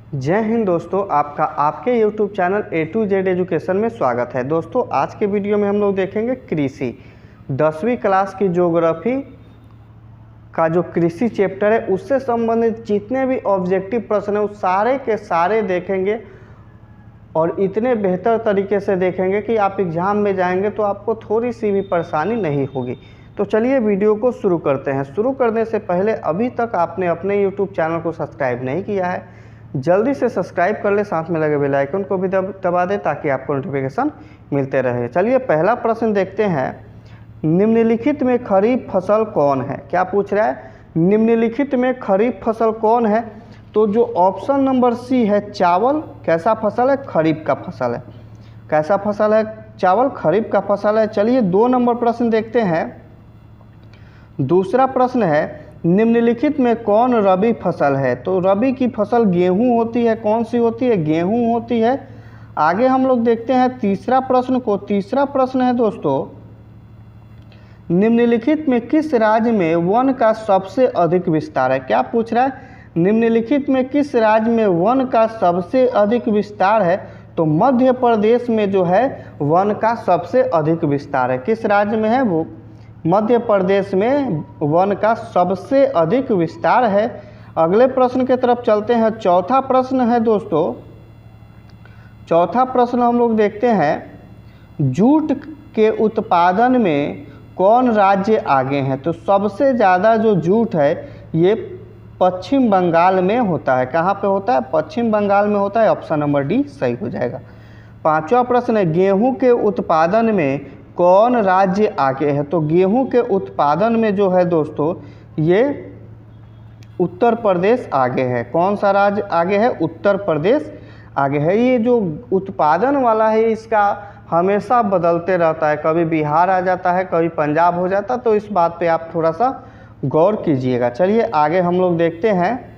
जय हिंद दोस्तों, आपका आपके YouTube channel A to Z education में स्वागत है। दोस्तों आज के वीडियो में हम लोग देखेंगे कृषि 10वीं क्लास की ज्योग्राफी का जो कृषि चैप्टर है उससे संबंधित जितने भी ऑब्जेक्टिव प्रश्न है वो सारे के सारे देखेंगे और इतने बेहतर तरीके से देखेंगे कि आप एग्ज़ाम में जाएंगे तो आपको थोड़ी सी भी परेशानी नहीं होगी। तो चलिए वीडियो को शुरू करते हैं। शुरू करने से पहले अभी तक आपने अपने YouTube चैनल को सब्सक्राइब नहीं किया है, जल्दी से सब्सक्राइब कर ले, साथ में लगे बेल आइकन को भी दबा दे ताकि आपको नोटिफिकेशन मिलते रहे। चलिए पहला प्रश्न देखते हैं। निम्नलिखित में खरीफ फसल कौन है? क्या पूछ रहा है? निम्नलिखित में खरीफ फसल कौन है? तो जो ऑप्शन नंबर सी है चावल, कैसा फसल है? खरीफ का फसल है। कैसा फसल है? चावल, खरीफ का फसल है। चलिए 2 नंबर प्रश्न देखते हैं। दूसरा प्रश्न है निम्नलिखित में कौन रबी फसल है? तो रबी की फसल गेहूं होती है। कौन सी होती है? गेहूं होती है। आगे हम लोग देखते हैं तीसरा प्रश्न को। तीसरा प्रश्न है दोस्तों, निम्नलिखित में किस राज्य में वन का सबसे अधिक विस्तार है? क्या पूछ रहा है? निम्नलिखित में किस राज्य में वन का सबसे अधिक विस्तार है? तो मध्य प्रदेश में जो है वन का सबसे अधिक विस्तार है। किस राज्य में है? वो मध्य प्रदेश में वन का सबसे अधिक विस्तार है। अगले प्रश्न की तरफ चलते हैं। चौथा प्रश्न है दोस्तों, चौथा प्रश्न हम लोग देखते हैं जूट के उत्पादन में कौन राज्य आगे हैं? तो सबसे ज़्यादा जो जूट है ये पश्चिम बंगाल में होता है। कहाँ पे होता है? पश्चिम बंगाल में होता है। ऑप्शन नंबर डी सही हो जाएगा। पांचवा प्रश्न है गेहूं के उत्पादन में कौन राज्य आगे है? तो गेहूं के उत्पादन में जो है दोस्तों ये उत्तर प्रदेश आगे है। कौन सा राज्य आगे है? उत्तर प्रदेश आगे है। ये जो उत्पादन वाला है इसका हमेशा बदलते रहता है, कभी बिहार आ जाता है, कभी पंजाब हो जाता है, तो इस बात पे आप थोड़ा सा गौर कीजिएगा। चलिए आगे हम लोग देखते हैं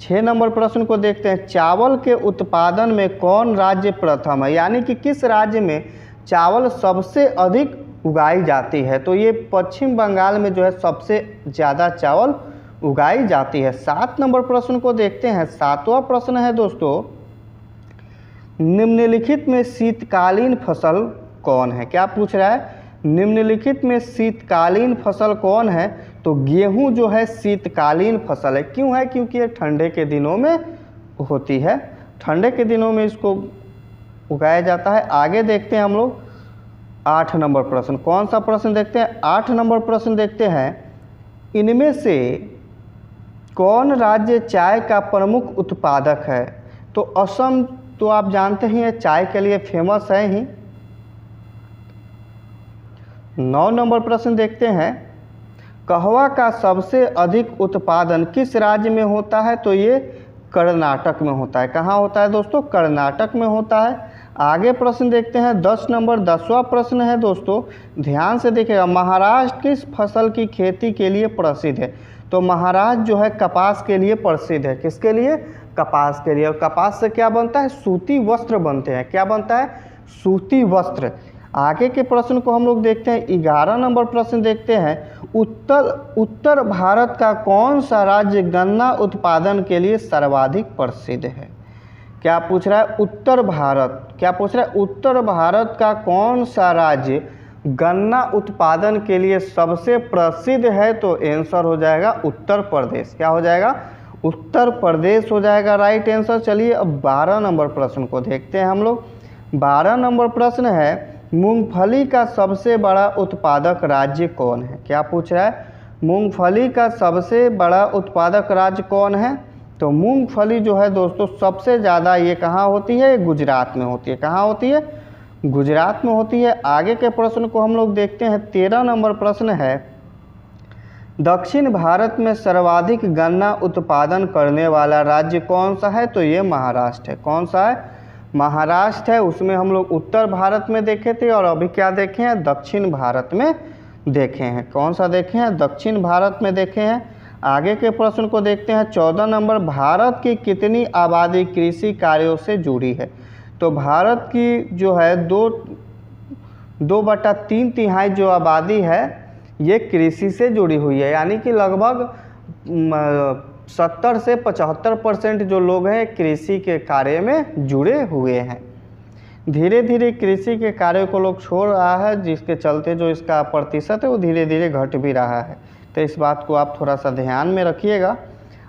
6 नंबर प्रश्न को देखते हैं। चावल के उत्पादन में कौन राज्य प्रथम है? यानी कि किस राज्य में चावल सबसे अधिक उगाई जाती है? तो ये पश्चिम बंगाल में जो है सबसे ज़्यादा चावल उगाई जाती है। 7 नंबर प्रश्न को देखते हैं। 7वां प्रश्न है दोस्तों, निम्नलिखित में शीतकालीन फसल कौन है? क्या पूछ रहा है? निम्नलिखित में शीतकालीन फसल कौन है? तो गेहूं जो है शीतकालीन फसल है। क्यों है? क्योंकि ये ठंडे के दिनों में होती है। ठंडे के दिनों में इसको उगाया जाता है। आगे देखते हैं हम लोग 8 नंबर प्रश्न। कौन सा प्रश्न देखते हैं? 8 नंबर प्रश्न देखते हैं। इनमें से कौन राज्य चाय का प्रमुख उत्पादक है? तो असम तो आप जानते ही हैं चाय के लिए फेमस है ही। 9 नंबर प्रश्न देखते हैं। कहवा का सबसे अधिक उत्पादन किस राज्य में होता है? तो ये कर्नाटक में होता है। कहाँ होता है दोस्तों? कर्नाटक में होता है। आगे प्रश्न देखते हैं 10 नंबर। 10वां प्रश्न है दोस्तों, ध्यान से देखिएगा। महाराष्ट्र किस फसल की खेती के लिए प्रसिद्ध है? तो महाराष्ट्र जो है कपास के लिए प्रसिद्ध है। किसके लिए? कपास के लिए। और कपास से क्या बनता है? सूती वस्त्र बनते हैं। क्या बनता है? सूती वस्त्र। आगे के प्रश्न को हम लोग देखते हैं। 11 नंबर प्रश्न देखते हैं। उत्तर भारत का कौन सा राज्य गन्ना उत्पादन के लिए सर्वाधिक प्रसिद्ध है? क्या पूछ रहा है? उत्तर भारत। क्या पूछ रहा है? उत्तर भारत का कौन सा राज्य गन्ना उत्पादन के लिए सबसे प्रसिद्ध है? तो आंसर हो जाएगा उत्तर प्रदेश। क्या हो जाएगा? उत्तर प्रदेश हो जाएगा राइट आंसर। चलिए अब 12 नंबर प्रश्न को देखते हैं हम लोग। 12 नंबर प्रश्न है मूंगफली का सबसे बड़ा उत्पादक राज्य कौन है? क्या पूछ रहा है? मूंगफली का सबसे बड़ा उत्पादक राज्य कौन है? तो मूंगफली जो है दोस्तों सबसे ज़्यादा ये कहाँ होती है? गुजरात में होती है। कहाँ होती है? गुजरात में होती है। आगे के प्रश्न को हम लोग देखते हैं। 13 नंबर प्रश्न है दक्षिण भारत में सर्वाधिक गन्ना उत्पादन करने वाला राज्य कौन सा है? तो ये महाराष्ट्र है। कौन सा है? महाराष्ट्र है। उसमें हम लोग उत्तर भारत में देखे थे और अभी क्या देखे हैं? दक्षिण भारत में देखे हैं। कौन सा देखे हैं? दक्षिण भारत में देखे हैं। आगे के प्रश्न को देखते हैं। 14 नंबर, भारत की कितनी आबादी कृषि कार्यों से जुड़ी है? तो भारत की जो है 2/3 तिहाई जो आबादी है ये कृषि से जुड़ी हुई है। यानी कि लगभग 70 से 75% जो लोग हैं कृषि के कार्य में जुड़े हुए हैं। धीरे धीरे कृषि के कार्य को लोग छोड़ रहा है, जिसके चलते जो इसका प्रतिशत है वो धीरे धीरे घट भी रहा है। तो इस बात को आप थोड़ा सा ध्यान में रखिएगा।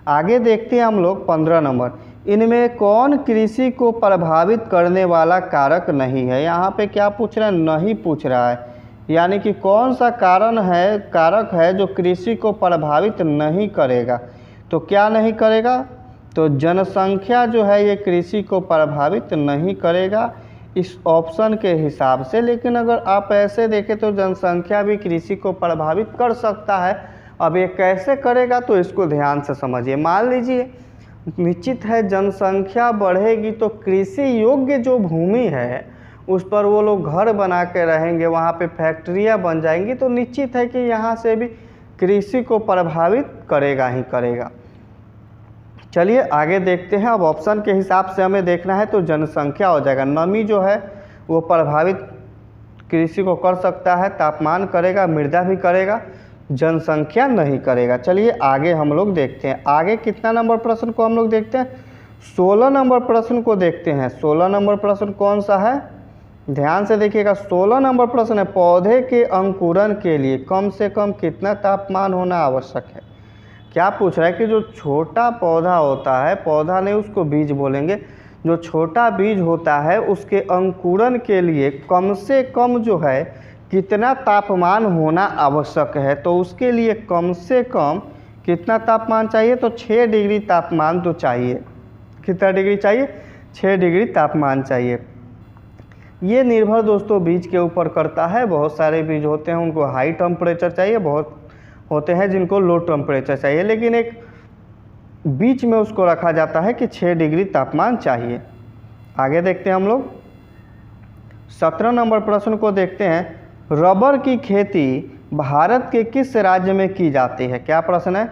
आगे देखते हैं हम लोग 15 नंबर, इनमें कौन कृषि को प्रभावित करने वाला कारक नहीं है। यहाँ पे क्या पूछ रहा है, नहीं पूछ रहा है, यानी कि कौन सा कारक है जो कृषि को प्रभावित नहीं करेगा। तो क्या नहीं करेगा, तो जनसंख्या जो है ये कृषि को प्रभावित नहीं करेगा इस ऑप्शन के हिसाब से। लेकिन अगर आप ऐसे देखें तो जनसंख्या भी कृषि को प्रभावित कर सकता है। अब ये कैसे करेगा, तो इसको ध्यान से समझिए। मान लीजिए निश्चित है जनसंख्या बढ़ेगी तो कृषि योग्य जो भूमि है उस पर वो लोग घर बना के रहेंगे, वहाँ पे फैक्ट्रियाँ बन जाएंगी, तो निश्चित है कि यहाँ से भी कृषि को प्रभावित करेगा ही करेगा। चलिए आगे देखते हैं। अब ऑप्शन के हिसाब से हमें देखना है तो जनसंख्या हो जाएगा। नमी जो है वो प्रभावित कृषि को कर सकता है, तापमान करेगा, मृदा भी करेगा, जनसंख्या नहीं करेगा। चलिए आगे हम लोग देखते हैं। आगे कितना नंबर प्रश्न को हम लोग देखते हैं, 16 नंबर प्रश्न को देखते हैं। 16 नंबर प्रश्न कौन सा है, ध्यान से देखिएगा। 16 नंबर प्रश्न है, पौधे के अंकुरण के लिए कम से कम कितना तापमान होना आवश्यक है। क्या पूछ रहा है कि जो छोटा पौधा होता है, पौधा नहीं उसको बीज बोलेंगे, जो छोटा बीज होता है उसके अंकुरण के लिए कम से कम जो है कितना तापमान होना आवश्यक है। तो उसके लिए कम से कम कितना तापमान चाहिए, तो 6 डिग्री तापमान तो चाहिए। कितना डिग्री चाहिए, 6 डिग्री तापमान चाहिए। ये निर्भर दोस्तों बीज के ऊपर करता है। बहुत सारे बीज होते हैं उनको हाई टेम्परेचर चाहिए, बहुत होते हैं जिनको लो टेम्परेचर चाहिए, लेकिन एक बीच में उसको रखा जाता है कि 6 डिग्री तापमान चाहिए। आगे देखते हैं हम लोग 17 नंबर प्रश्न को देखते हैं। रबर की खेती भारत के किस राज्य में की जाती है। क्या प्रश्न है,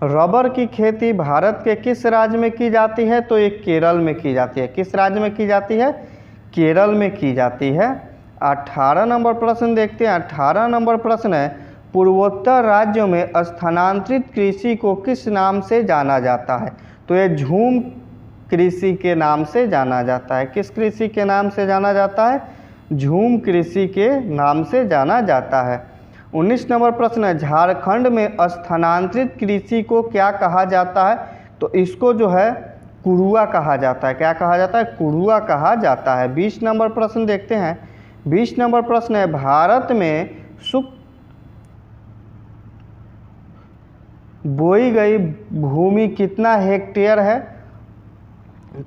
रबर की खेती भारत के किस राज्य में की जाती है, तो ये केरल में की जाती है। किस राज्य में की जाती है, केरल में की जाती है। 18 नंबर प्रश्न देखते हैं। 18 नंबर प्रश्न है, पूर्वोत्तर राज्यों में स्थानांतरित कृषि को किस नाम से जाना जाता है। तो ये झूम कृषि के नाम से जाना जाता है। किस कृषि के नाम से जाना जाता है, झूम कृषि के नाम से जाना जाता है। 19 नंबर प्रश्न है, झारखंड में स्थानांतरित कृषि को क्या कहा जाता है। तो इसको जो है कुरुआ कहा जाता है। क्या कहा जाता है, कुरुआ कहा जाता है। 20 नंबर प्रश्न देखते हैं। 20 नंबर प्रश्न है, भारत में शुष्क बोई गई भूमि कितना हेक्टेयर है।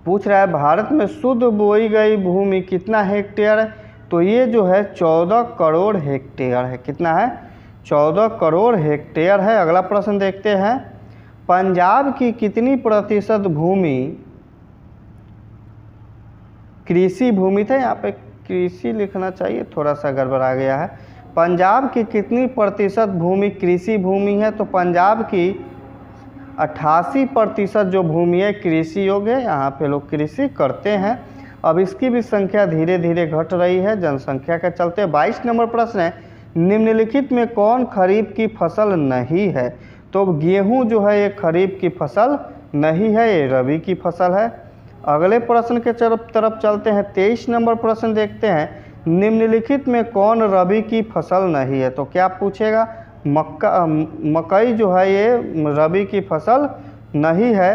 पूछ रहा है भारत में शुद्ध बोई गई भूमि कितना हेक्टेयर है। तो ये जो है 14 करोड़ हेक्टेयर है। कितना है, 14 करोड़ हेक्टेयर है। अगला प्रश्न देखते हैं। पंजाब की कितनी प्रतिशत भूमि कृषि भूमि था, यहाँ पे कृषि लिखना चाहिए, थोड़ा सा गड़बड़ा गया है। पंजाब की कितनी प्रतिशत भूमि कृषि भूमि है। तो पंजाब की 88% जो भूमि है कृषि योग्य है, यहाँ पे लोग कृषि करते हैं। अब इसकी भी संख्या धीरे धीरे घट रही है जनसंख्या के चलते। 22 नंबर प्रश्न है, निम्नलिखित में कौन खरीफ की फसल नहीं है। तो गेहूं जो है ये खरीफ की फसल नहीं है, ये रबी की फसल है। अगले प्रश्न के तरफ चलते हैं। 23 नंबर प्रश्न देखते हैं, निम्नलिखित में कौन रबी की फसल नहीं है। तो क्या पूछेगा, मकई जो है ये रबी की फसल नहीं है।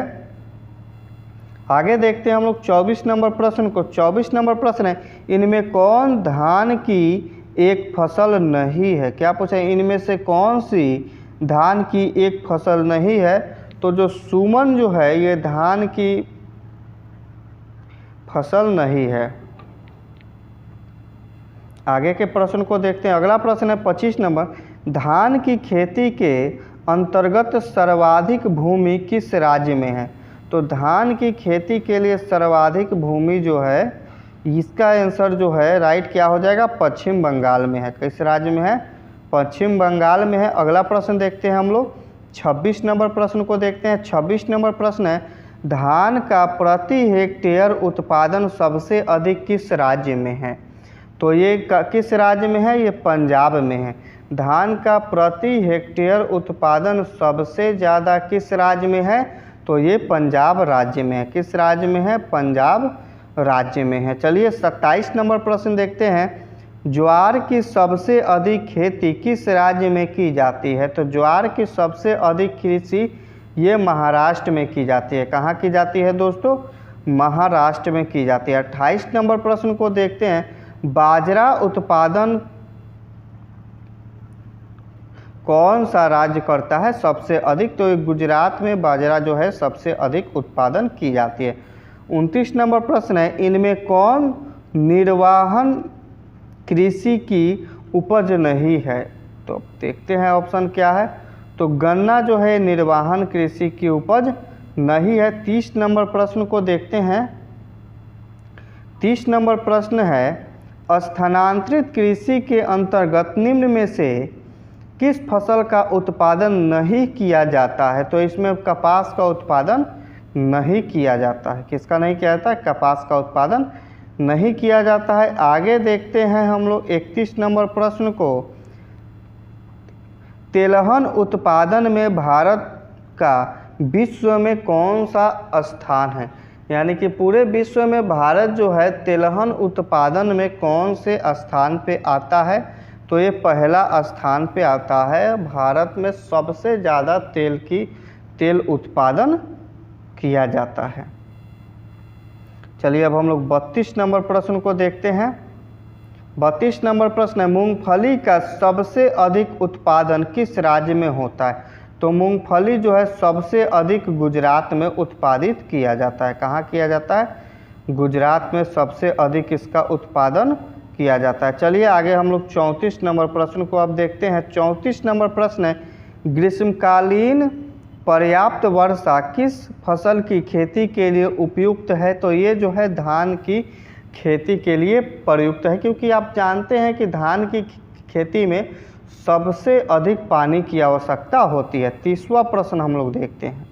आगे देखते हैं हम लोग 24 नंबर प्रश्न को। 24 नंबर प्रश्न है, इनमें कौन धान की एक फसल नहीं है। क्या पूछा है, इनमें से कौन सी धान की एक फसल नहीं है। तो जो सुमन जो है ये धान की फसल नहीं है। आगे के प्रश्न को देखते हैं। अगला प्रश्न है 25 नंबर, धान की खेती के अंतर्गत सर्वाधिक भूमि किस राज्य में है। तो धान की खेती के लिए सर्वाधिक भूमि जो है इसका आंसर जो है राइट क्या हो जाएगा, पश्चिम बंगाल में है। किस राज्य में है, पश्चिम बंगाल में है। अगला प्रश्न देखते हैं हम लोग 26 नंबर प्रश्न को देखते हैं। 26 नंबर प्रश्न है, धान का प्रति हेक्टेयर उत्पादन सबसे अधिक किस राज्य में है। तो ये किस राज्य में है, ये पंजाब में है। धान का प्रति हेक्टेयर उत्पादन सबसे ज़्यादा किस राज्य में है, तो ये पंजाब राज्य में है। किस राज्य में है? पंजाब राज्य में है। चलिए 27 नंबर प्रश्न देखते हैं। ज्वार की सबसे अधिक खेती किस राज्य में की जाती है? तो ज्वार की सबसे अधिक कृषि ये महाराष्ट्र में की जाती है। कहाँ की जाती है दोस्तों? महाराष्ट्र में की जाती है। 28 नंबर प्रश्न को देखते हैं। बाजरा उत्पादन कौन सा राज्य करता है सबसे अधिक? तो गुजरात में बाजरा जो है सबसे अधिक उत्पादन की जाती है। 29 नंबर प्रश्न है। इनमें कौन निर्वाहन कृषि की उपज नहीं है? तो देखते हैं ऑप्शन क्या है। तो गन्ना जो है निर्वाहन कृषि की उपज नहीं है। 30 नंबर प्रश्न को देखते हैं। 30 नंबर प्रश्न है। स्थानांतरित कृषि के अंतर्गत निम्न में से किस फसल का उत्पादन नहीं किया जाता है? तो इसमें कपास का उत्पादन नहीं किया जाता है। किसका नहीं किया जाता है? कपास का उत्पादन नहीं किया जाता है। आगे देखते हैं हम लोग 31 नंबर प्रश्न को। तेलहन उत्पादन में भारत का विश्व में कौन सा स्थान है? यानी कि पूरे विश्व में भारत जो है तेलहन उत्पादन में कौन से स्थान पे आता है? तो ये पहला स्थान पे आता है। भारत में सबसे ज़्यादा तेल उत्पादन किया जाता है। चलिए अब हम लोग 32 नंबर प्रश्न को देखते हैं। 32 नंबर प्रश्न है। मूंगफली का सबसे अधिक उत्पादन किस राज्य में होता है? तो मूंगफली जो है सबसे अधिक गुजरात में उत्पादित किया जाता है। कहाँ किया जाता है? गुजरात में सबसे अधिक इसका उत्पादन किया जाता है। चलिए आगे हम लोग 34 नंबर प्रश्न को अब देखते हैं। 34 नंबर प्रश्न है। ग्रीष्मकालीन पर्याप्त वर्षा किस फसल की खेती के लिए उपयुक्त है? तो ये जो है धान की खेती के लिए प्रयुक्त है, क्योंकि आप जानते हैं कि धान की खेती में सबसे अधिक पानी की आवश्यकता होती है। 30वां प्रश्न हम लोग देखते हैं।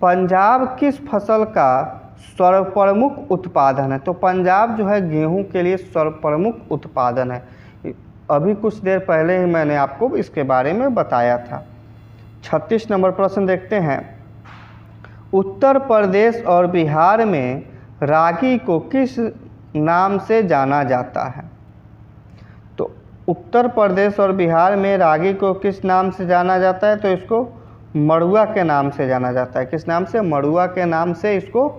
पंजाब किस फसल का सर्वप्रमुख उत्पादन है? तो पंजाब जो है गेहूं के लिए सर्वप्रमुख उत्पादन है। अभी कुछ देर पहले ही मैंने आपको इसके बारे में बताया था। 36 नंबर प्रश्न देखते हैं। उत्तर प्रदेश और बिहार में रागी को किस नाम से जाना जाता है? तो उत्तर प्रदेश और बिहार में रागी को किस नाम से जाना जाता है? तो इसको मड़ुआ के नाम से जाना जाता है। किस नाम से? मड़ुआ के नाम से इसको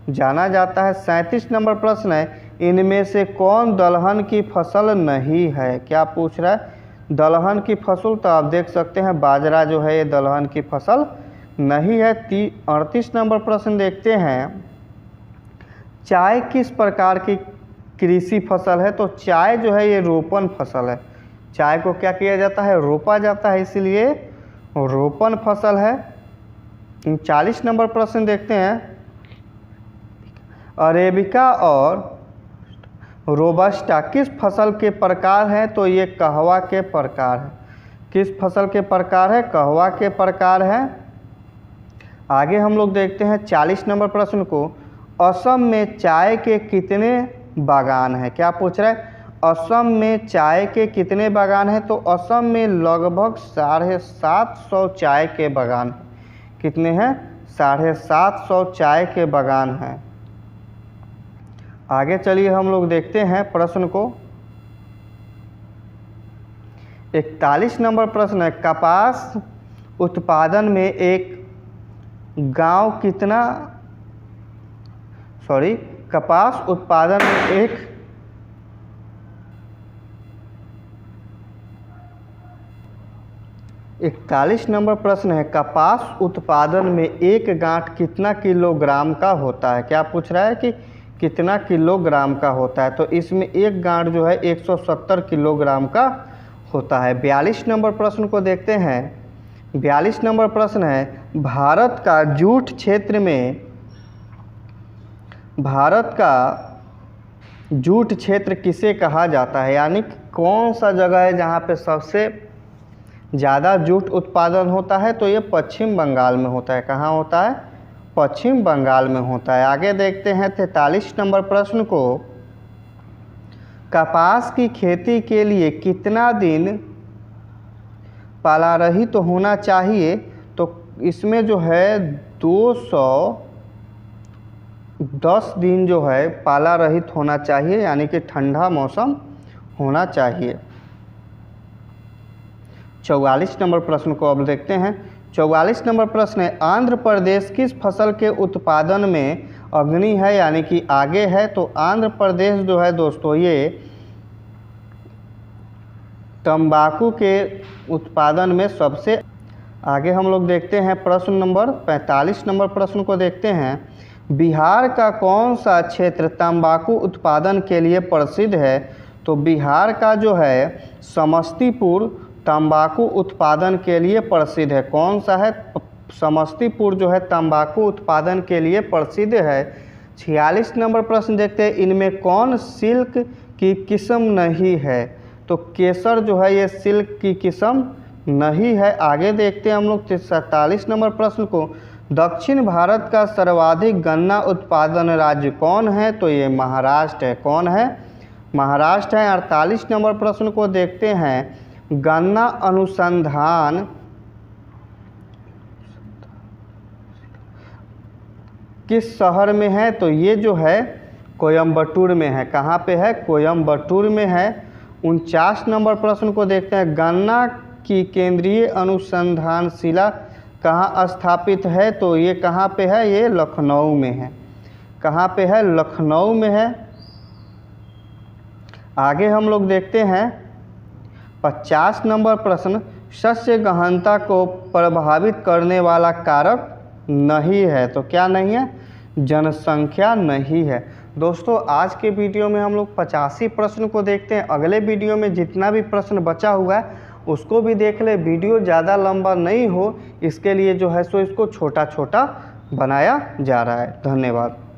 जाना जाता है। 37 नंबर प्रश्न है। इनमें से कौन दलहन की फसल नहीं है? क्या पूछ रहा है? दलहन की फसल। तो आप देख सकते हैं बाजरा जो है ये दलहन की फसल नहीं है। 38 नंबर प्रश्न देखते हैं। चाय किस प्रकार की कृषि फसल है? तो चाय जो है ये रोपण फसल है। चाय को क्या किया जाता है? रोपा जाता है, इसीलिए रोपण फसल है। 40 नंबर प्रश्न देखते हैं। अरेबिका और रोबस्टा किस फसल के प्रकार हैं? तो ये कहवा के प्रकार है। किस फसल के प्रकार है? कहवा के प्रकार है। आगे हम लोग देखते हैं 40 नंबर प्रश्न को। असम में चाय के कितने बागान हैं? क्या पूछ रहा है? असम में चाय के कितने बागान हैं? तो असम में लगभग 750 चाय के बागान। कितने हैं? 750 चाय के बागान हैं। आगे चलिए हम लोग देखते हैं प्रश्न को। 41 नंबर प्रश्न है। कपास उत्पादन में एक गांव कितना कपास उत्पादन में एक 41 नंबर प्रश्न है। कपास उत्पादन में एक गांठ कितना किलोग्राम का होता है? क्या पूछ रहा है कि कितना किलोग्राम का होता है? तो इसमें एक गांठ जो है 170 किलोग्राम का होता है। 42 नंबर प्रश्न को देखते हैं। 42 नंबर प्रश्न है। भारत का जूट क्षेत्र किसे कहा जाता है? यानी कौन सा जगह है जहाँ पे सबसे ज़्यादा जूट उत्पादन होता है? तो ये पश्चिम बंगाल में होता है। कहाँ होता है? पश्चिम बंगाल में होता है। आगे देखते हैं 43 नंबर प्रश्न को। कपास की खेती के लिए कितना दिन पाला रहित तो होना चाहिए? तो इसमें जो है 210 दिन जो है पाला रहित होना चाहिए, यानी कि ठंडा मौसम होना चाहिए। 44 नंबर प्रश्न को अब देखते हैं। 44 नंबर प्रश्न है, आंध्र प्रदेश किस फसल के उत्पादन में अग्रणी है, यानी कि आगे है। तो आंध्र प्रदेश जो है दोस्तों ये तंबाकू के उत्पादन में सबसे आगे। हम लोग देखते हैं प्रश्न नंबर 45 नंबर प्रश्न को देखते हैं। बिहार का कौन सा क्षेत्र तंबाकू उत्पादन के लिए प्रसिद्ध है। तो बिहार का जो है समस्तीपुर तंबाकू उत्पादन के लिए प्रसिद्ध है। कौन सा है, समस्तीपुर जो है तंबाकू उत्पादन के लिए प्रसिद्ध है। 46 नंबर प्रश्न देखते हैं, इनमें कौन सिल्क की किस्म नहीं है। तो केसर जो है ये सिल्क की किस्म नहीं है। आगे देखते हैं हम लोग 47 नंबर प्रश्न को। दक्षिण भारत का सर्वाधिक गन्ना उत्पादन राज्य कौन है। तो ये महाराष्ट्र है। कौन है, महाराष्ट्र है। 48 नंबर प्रश्न को देखते हैं, गन्ना अनुसंधान किस शहर में है। तो ये जो है कोयम्बटूर में है। कहाँ पे है, कोयम्बटूर में है। 49 नंबर प्रश्न को देखते हैं, गन्ना की केंद्रीय अनुसंधानशिला कहाँ स्थापित है। तो ये कहाँ पे है, ये लखनऊ में है। कहाँ पे है, लखनऊ में है। आगे हम लोग देखते हैं 50 नंबर प्रश्न, शस्य गहनता को प्रभावित करने वाला कारक नहीं है। तो क्या नहीं है, जनसंख्या नहीं है। दोस्तों आज के वीडियो में हम लोग 85 प्रश्न को देखते हैं। अगले वीडियो में जितना भी प्रश्न बचा हुआ है उसको भी देख ले। वीडियो ज़्यादा लंबा नहीं हो इसके लिए जो है सो इसको छोटा छोटा बनाया जा रहा है। धन्यवाद।